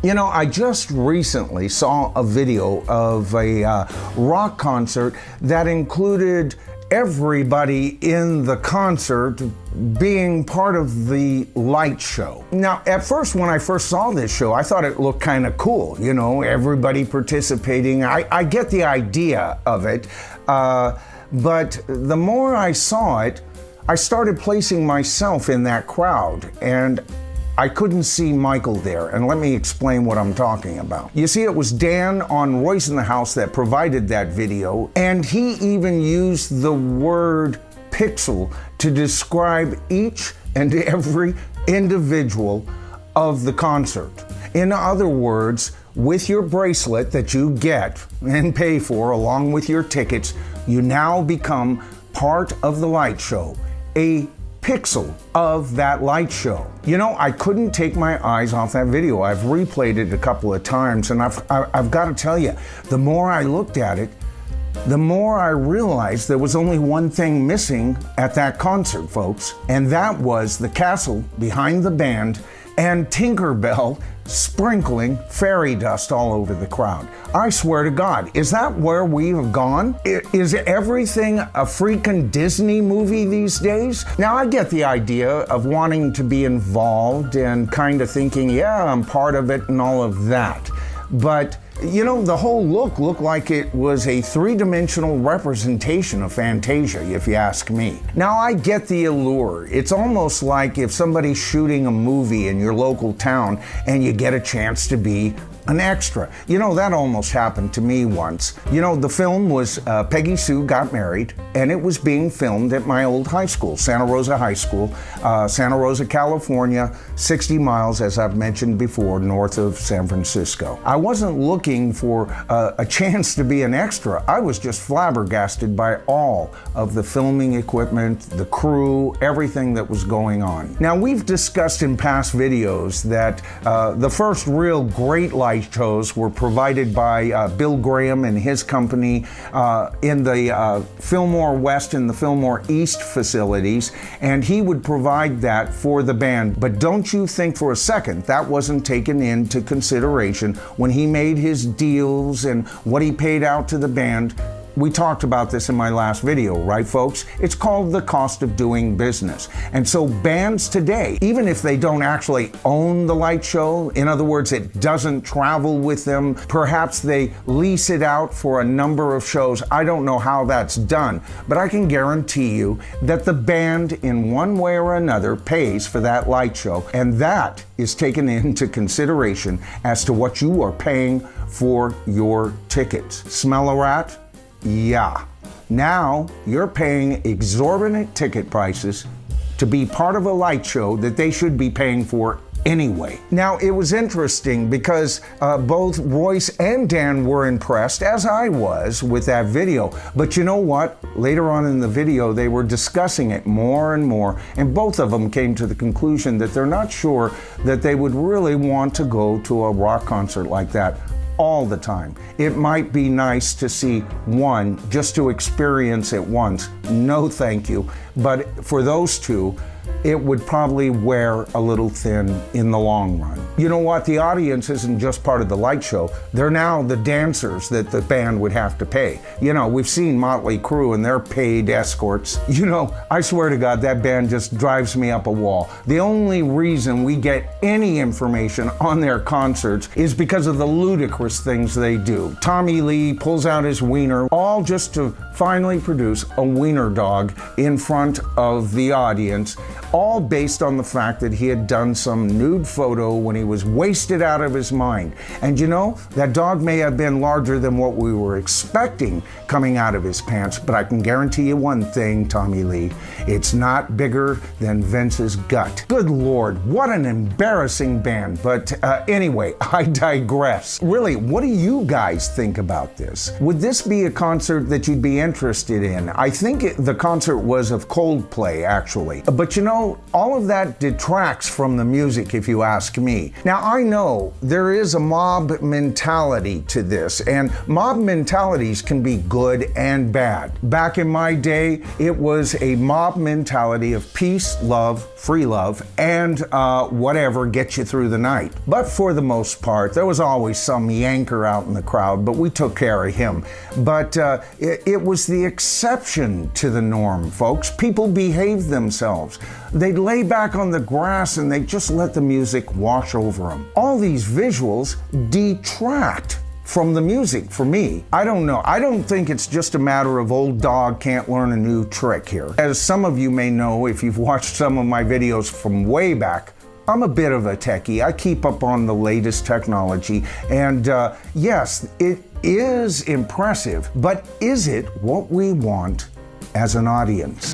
You know, I just recently saw a video of a rock concert that included everybody in the concert being part of the light show. Now, at first, when I first saw this show, I thought it looked kind of cool, you know, everybody participating. I get the idea of it, but the more I saw it, I started placing myself in that crowd, and I couldn't see Michael there, and let me explain what I'm talking about. You see, it was Dan on Royce in the House that provided that video, and he even used the word pixel to describe each and every individual of the concert. In other words, with your bracelet that you get and pay for along with your tickets, you now become part of the light show, a pixel of that light show. You know, I couldn't take my eyes off that video. I've replayed it a couple of times, and I've got to tell you, the more I looked at it, the more I realized there was only one thing missing at that concert, folks, and that was the castle behind the band and Tinkerbell sprinkling fairy dust all over the crowd. I swear to God, is that where we have gone? Is everything a freaking Disney movie these days? Now, I get the idea of wanting to be involved and kind of thinking, yeah, I'm part of it and all of that. But you know, the whole look looked like it was a three-dimensional representation of Fantasia, if you ask me. Now, I get the allure. It's almost like if somebody's shooting a movie in your local town and you get a chance to be an extra. You know, that almost happened to me once. You know, the film was Peggy Sue Got Married, and it was being filmed at my old high school, Santa Rosa High School, Santa Rosa, California, 60 miles, as I've mentioned before, north of San Francisco. I wasn't looking for a chance to be an extra. I was just flabbergasted by all of the filming equipment, the crew, everything that was going on. Now, we've discussed in past videos that the first real great light shows were provided by Bill Graham and his company in the Fillmore West and the Fillmore East facilities, and he would provide that for the band. But don't you think for a second that wasn't taken into consideration when he made his deals and what he paid out to the band. We talked about this in my last video, right, folks? It's called the cost of doing business. And so bands today, even if they don't actually own the light show, in other words, it doesn't travel with them, perhaps they lease it out for a number of shows. I don't know how that's done, but I can guarantee you that the band, in one way or another, pays for that light show, and that is taken into consideration as to what you are paying for your tickets. Smell a rat? Yeah. Now you're paying exorbitant ticket prices to be part of a light show that they should be paying for anyway. Now, it was interesting because both Royce and Dan were impressed, as I was, with that video. But you know what? Later on in the video, they were discussing it more and more, and both of them came to the conclusion that they're not sure that they would really want to go to a rock concert like that all the time. It might be nice to see one, just to experience it once. No, thank you. But for those two, it would probably wear a little thin in the long run. You know what? The audience isn't just part of the light show. They're now the dancers that the band would have to pay. You know, we've seen Motley Crue and their paid escorts. You know, I swear to God, that band just drives me up a wall. The only reason we get any information on their concerts is because of the ludicrous things they do. Tommy Lee pulls out his wiener, all just to finally produce a wiener dog in front of the audience, all based on the fact that he had done some nude photo when he was wasted out of his mind. And you know, that dog may have been larger than what we were expecting coming out of his pants, but I can guarantee you one thing, Tommy Lee, it's not bigger than Vince's gut. Good Lord, what an embarrassing band. But anyway, I digress. Really, what do you guys think about this? Would this be a concert that you'd be interested in. I think the concert was of Coldplay, actually. But you know, all of that detracts from the music, if you ask me. Now, I know there is a mob mentality to this, and mob mentalities can be good and bad. Back in my day, it was a mob mentality of peace, love, free love, and whatever gets you through the night. But for the most part, there was always some yanker out in the crowd, but we took care of him. But it was the exception to the norm, folks. People behaved themselves. They'd lay back on the grass and they'd just let the music wash over them. All these visuals detract from the music for me. I don't know. I don't think it's just a matter of old dog can't learn a new trick here. As some of you may know, if you've watched some of my videos from way back, I'm a bit of a techie. I keep up on the latest technology, and yes, it is impressive, but is it what we want as an audience?